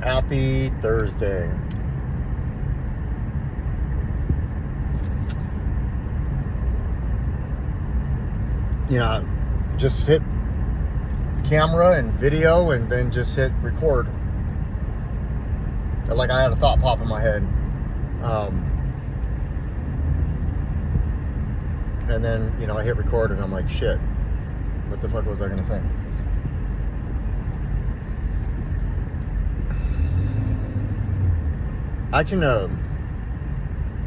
Happy Thursday. You know, just hit camera and video and then just hit record. Like I had a thought pop in my head. And then, I hit record and I'm like, shit, what the fuck was I gonna say? I can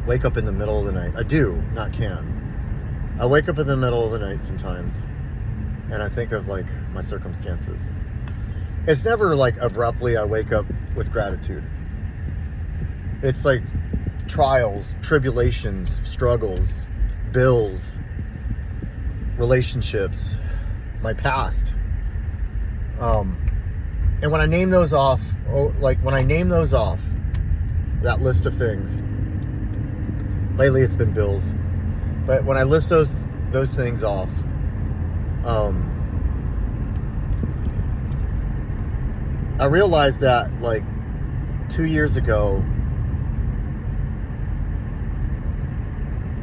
wake up in the middle of the night. I do, not can. I wake up in the middle of the night sometimes and I think of like my circumstances. It's never like abruptly I wake up with gratitude. It's like trials, tribulations, struggles, bills, relationships, my past. And when I name those off, that list of things, lately it's been bills, but when I list those things off, I realized that like 2 years ago,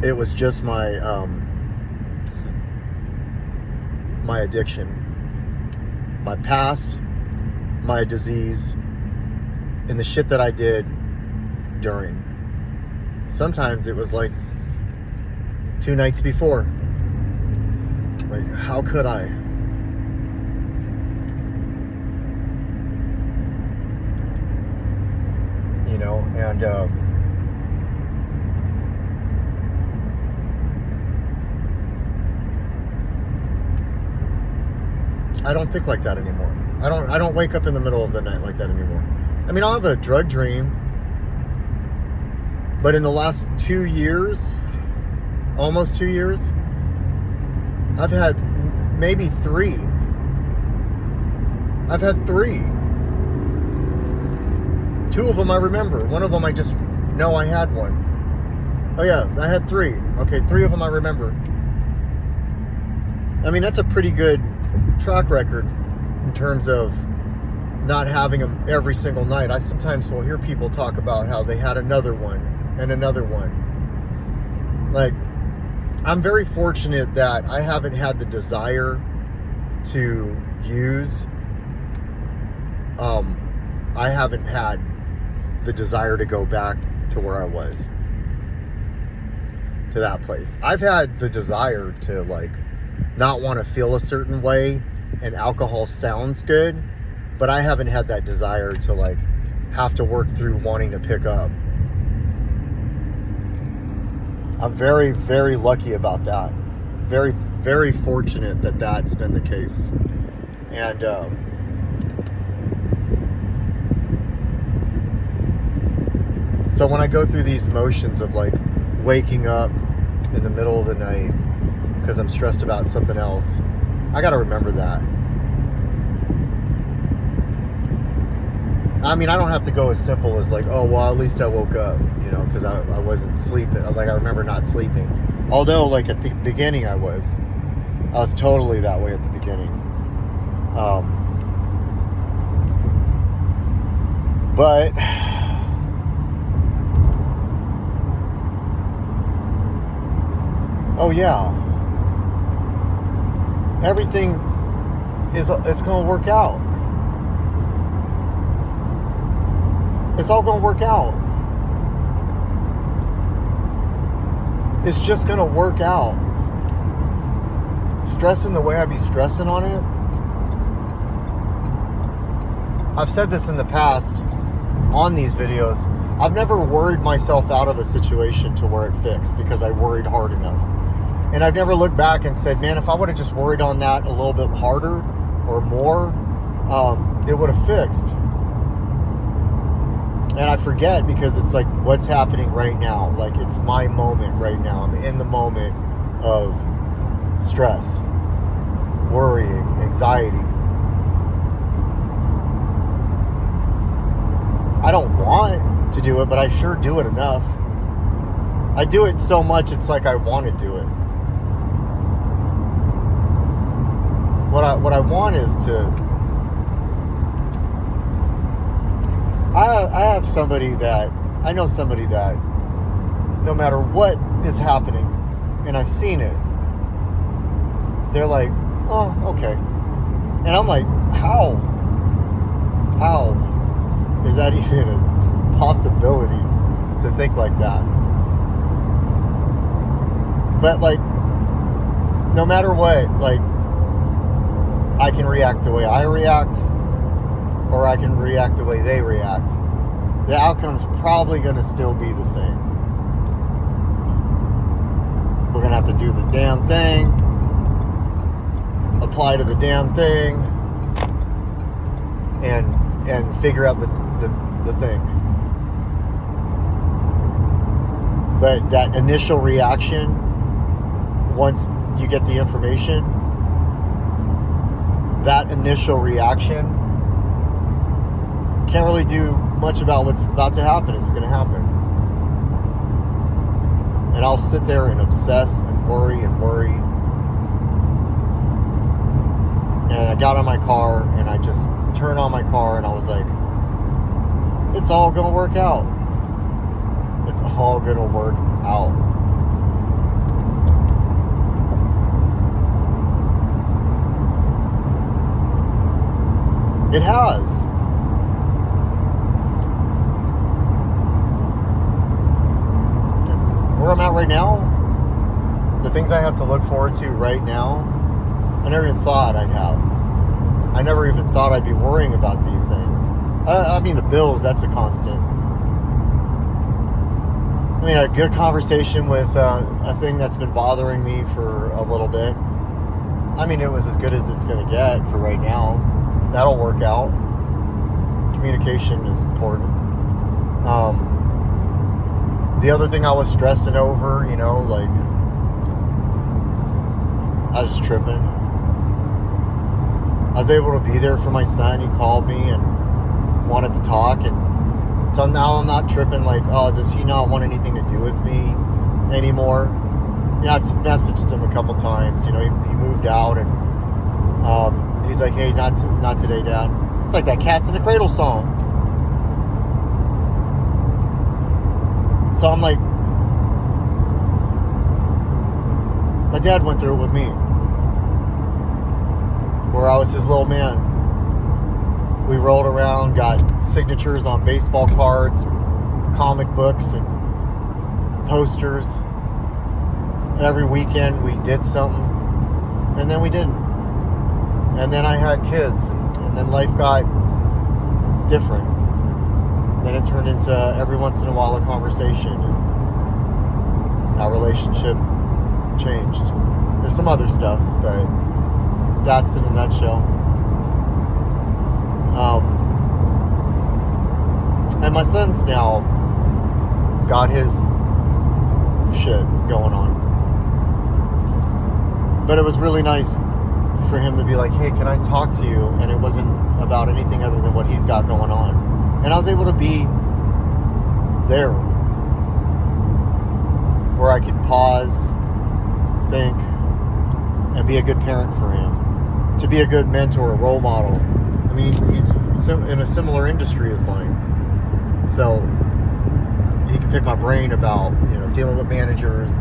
it was just my addiction, my past, my disease, and the shit that I did during. Sometimes it was like 2 nights before. Like, how could I? And I don't think like that anymore. I don't wake up in the middle of the night like that anymore. I mean, I'll have a drug dream, but in the last 2 years, almost 2 years, I've had maybe 3. I've had 3. 2 of them I remember. One of them I just know I had one. Oh yeah, I had 3. Okay, 3 of them I remember. I mean, that's a pretty good track record in terms of not having them every single night. I sometimes will hear people talk about how they had another one and another one. Like, I'm very fortunate that I haven't had the desire to use. I haven't had the desire to go back to where I was, to that place. I've had the desire to like not want to feel a certain way, and alcohol sounds good, but I haven't had that desire to like have to work through wanting to pick up. I'm very, very lucky about that. Very, very fortunate that that's been the case. And so when I go through these motions of like waking up in the middle of the night because I'm stressed about something else, I gotta remember that. I mean, I don't have to go as simple as like, oh, well, at least I woke up, because I wasn't sleeping. Like, I remember not sleeping. Although, like, at the beginning I was totally that way at the beginning. But oh yeah, everything it's gonna work out. It's all gonna work out. It's just gonna work out. Stressing the way I be stressing on it. I've said this in the past on these videos. I've never worried myself out of a situation to where it fixed because I worried hard enough. And I've never looked back and said, man, if I would have just worried on that a little bit harder or more, it would have fixed. And I forget because it's like what's happening right now. Like, it's my moment right now. I'm in the moment of stress, worrying, anxiety. I don't want to do it, but I sure do it enough. I do it so much, it's like I want to do it. What I want is to have somebody that, I know somebody that no matter what is happening, and I've seen it, they're like, oh, okay. And I'm like, how is that even a possibility to think like that? But like, no matter what, like, I can react the way I react, or I can react the way they react. The outcome's probably going to still be the same. We're going to have to do the damn thing, apply to the damn thing, and figure out the thing. But that initial reaction, once you get the information, that initial reaction can't really do much about what's about to happen. It's going to happen. And I'll sit there and obsess and worry. And I got on my car and I just turned on my car and I was like, it's all going to work out. It's all going to work out. It has. Where I'm at right now, the things I have to look forward to right now, I never even thought I'd have. I never even thought I'd be worrying about these things. I mean, the bills, that's a constant. I mean, I had a good conversation with a thing that's been bothering me for a little bit. I mean, it was as good as it's going to get for right now. That'll work out. Communication is important. The other thing I was stressing over, you know, like, I was just tripping. I was able to be there for my son. He called me and wanted to talk, and so now I'm not tripping like, oh, does he not want anything to do with me anymore? Yeah, I've messaged him a couple times. You know, he moved out, and he's like, hey, not today, Dad. It's like that Cats in the Cradle song. So I'm like, my dad went through it with me, where I was his little man. We rolled around, got signatures on baseball cards, comic books, and posters. Every weekend we did something, and then we didn't. And then I had kids, and then life got different. Then it turned into every once in a while a conversation, and our relationship changed. There's some other stuff, but that's in a nutshell. And my son's now got his shit going on. But it was really nice for him to be like, hey, can I talk to you? And it wasn't about anything other than what he's got going on. And I was able to be there, where I could pause, think, and be a good parent for him. To be a good mentor, a role model. I mean, he's in a similar industry as mine. So he can pick my brain about, you know, dealing with managers,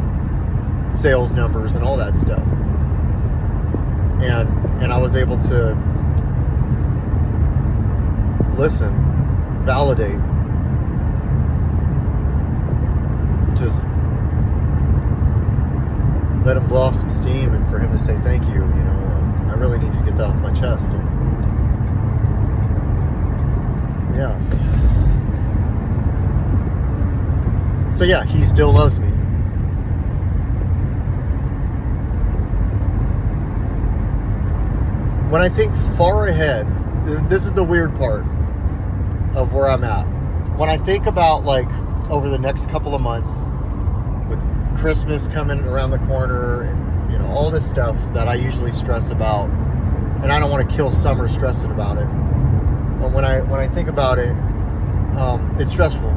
sales numbers, and all that stuff. And I was able to listen, validate, just let him blow off some steam, and for him to say thank you. You know, I really needed to get that off my chest. And yeah. So yeah, he still loves me. When I think far ahead, this is the weird part of where I'm at. When I think about, like, over the next couple of months, with Christmas coming around the corner, and, you know, all this stuff that I usually stress about, and I don't want to kill summer stressing about it. But when I think about it, it's stressful.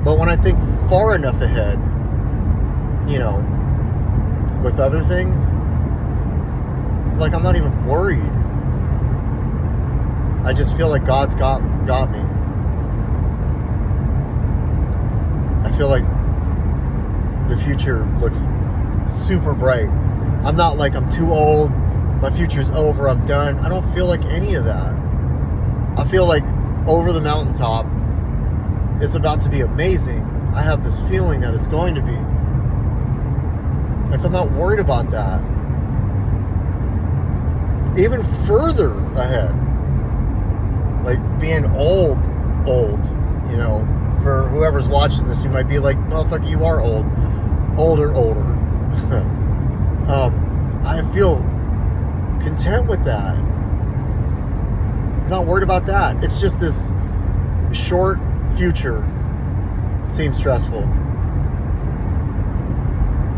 But when I think far enough ahead, you know, with other things, like, I'm not even worried. I just feel like God's got me. feel like the future looks super bright. I'm not like I'm too old, my future's over, I'm done. I don't feel like any of that. I feel like over the mountaintop, it's about to be amazing. I have this feeling that it's going to be. And so I'm not worried about that. Even further ahead, like being old, you know, for whoever's watching this, you might be like, motherfucker, you are old. Older. I feel content with that. I'm not worried about that. It's just this short future seems stressful.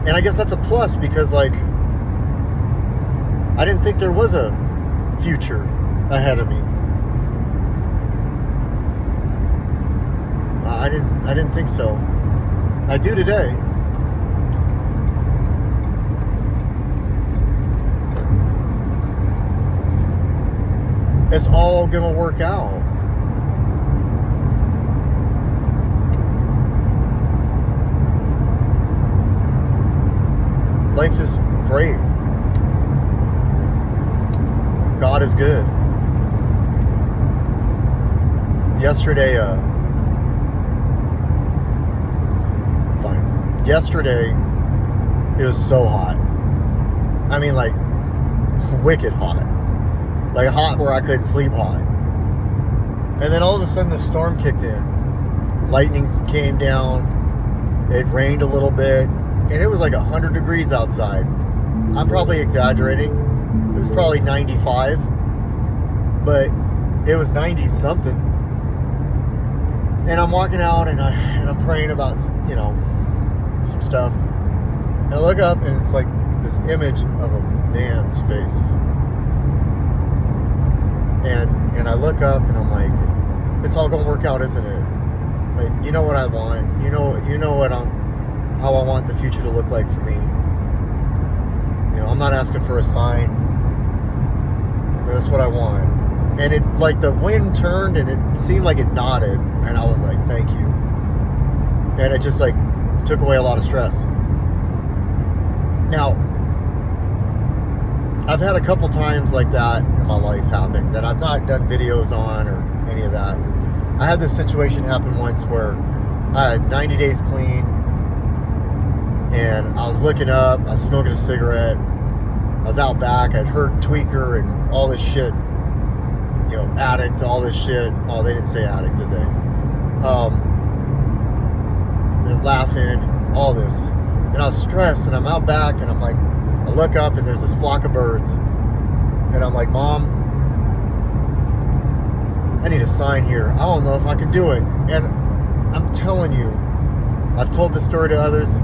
And I guess that's a plus because, like, I didn't think there was a future ahead of me. I didn't think so. I do today. It's all gonna work out. Life is great. God is good. Yesterday, Yesterday, it was so hot. I mean, like, wicked hot. Like, hot where I couldn't sleep hot. And then all of a sudden, the storm kicked in. Lightning came down. It rained a little bit. And it was like 100 degrees outside. I'm probably exaggerating. It was probably 95. But it was 90-something. And I'm walking out, and I'm praying about, you know, some stuff, and I look up, and it's like this image of a man's face, and I look up, and I'm like, it's all gonna work out, isn't it? Like, you know what I want, you know what how I want the future to look like for me. You know, I'm not asking for a sign, but that's what I want. And it, like, the wind turned, and it seemed like it nodded, and I was like, thank you. And it just, like, took away a lot of stress. Now, I've had a couple times like that in my life happen that I've not done videos on or any of that. I had this situation happen once where I had 90 days clean, and I was looking up, I was smoking a cigarette, I was out back, I'd heard Tweaker and all this shit, you know, addict, all this shit. Oh, they didn't say addict, did they? They're laughing, all this. And I was stressed, and I'm out back, and I'm like, I look up, and there's this flock of birds. And I'm like, Mom, I need a sign here. I don't know if I can do it. And I'm telling you, I've told this story to others.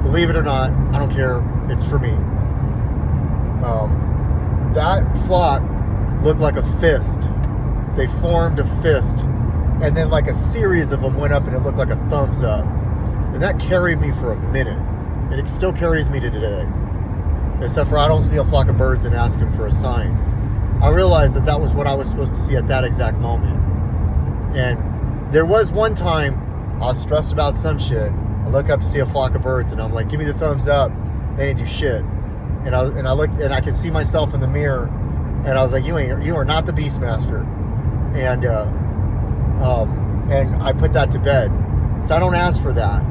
Believe it or not, I don't care. It's for me. That flock looked like a fist. They formed a fist. And then like a series of them went up, and it looked like a thumbs up. And that carried me for a minute. And it still carries me to today. Except for I don't see a flock of birds and ask him for a sign. I realized that that was what I was supposed to see at that exact moment. And there was one time I was stressed about some shit. I look up to see a flock of birds, and I'm like, give me the thumbs up. They didn't do shit. And I looked, and I could see myself in the mirror, and I was like, you are not the Beastmaster. And I put that to bed. So I don't ask for that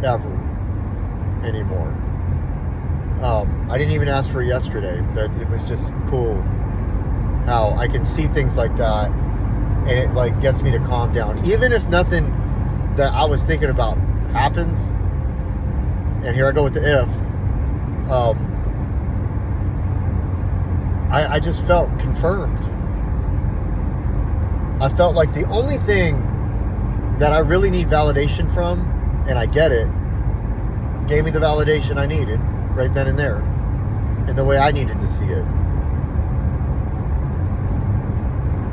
ever anymore. I didn't even ask for it yesterday, but it was just cool how I can see things like that, and it like gets me to calm down. Even if nothing that I was thinking about happens, and here I go with the if, I just felt confirmed. I felt like the only thing that I really need validation from, and I get it, gave me the validation I needed right then and there, in the way I needed to see it.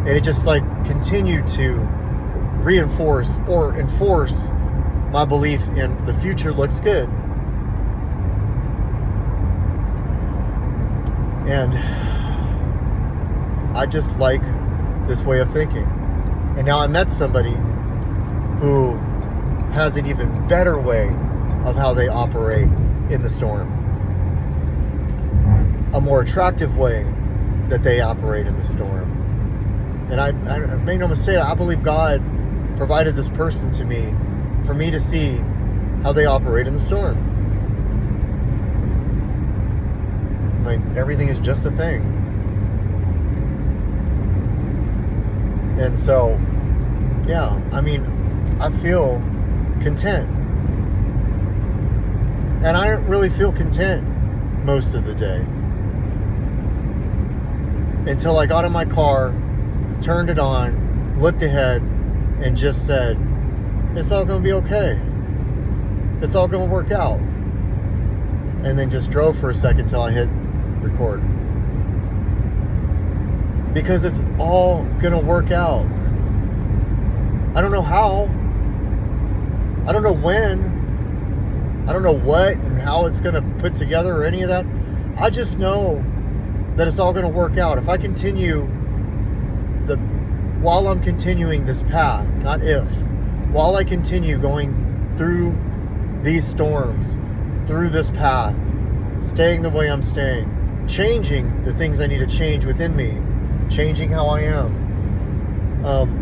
And it just like continued to reinforce or enforce my belief in the future looks good. And I just like this way of thinking. And now I met somebody who has an even better way of how they operate in the storm. A more attractive way that they operate in the storm. And I make no mistake, I believe God provided this person to me for me to see how they operate in the storm. Like, everything is just a thing. And so, yeah, I mean, I feel content. And I don't really feel content most of the day. Until I got in my car, turned it on, looked ahead, and just said, it's all going to be okay. It's all going to work out. And then just drove for a second till I hit record. Because it's all going to work out. I don't know how. I don't know when. I don't know what and how it's going to put together or any of that. I just know that it's all going to work out. If I continue while I'm continuing this path, not if, while I continue going through these storms, through this path, staying the way I'm staying, changing the things I need to change within me, changing how I am,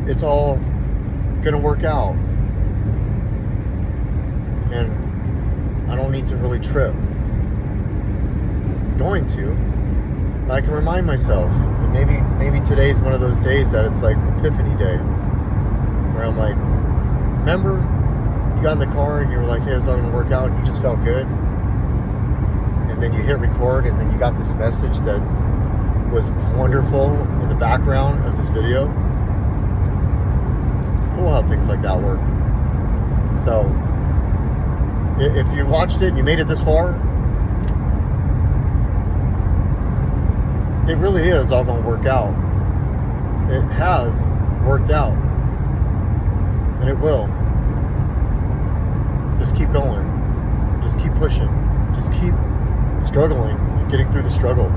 it's all going to work out. And I don't need to really trip. I'm going to. I can remind myself. And maybe today's one of those days that it's like Epiphany Day, where I'm like, remember you got in the car and you were like, hey, it's all going to work out, and you just felt good. And then you hit record, and then you got this message that was wonderful in the background of this video. It's cool how things like that work. So if you watched it and you made it this far, it really is all going to work out. It has worked out. And it will. Just keep going. Just keep pushing. Just keep struggling and getting through the struggle.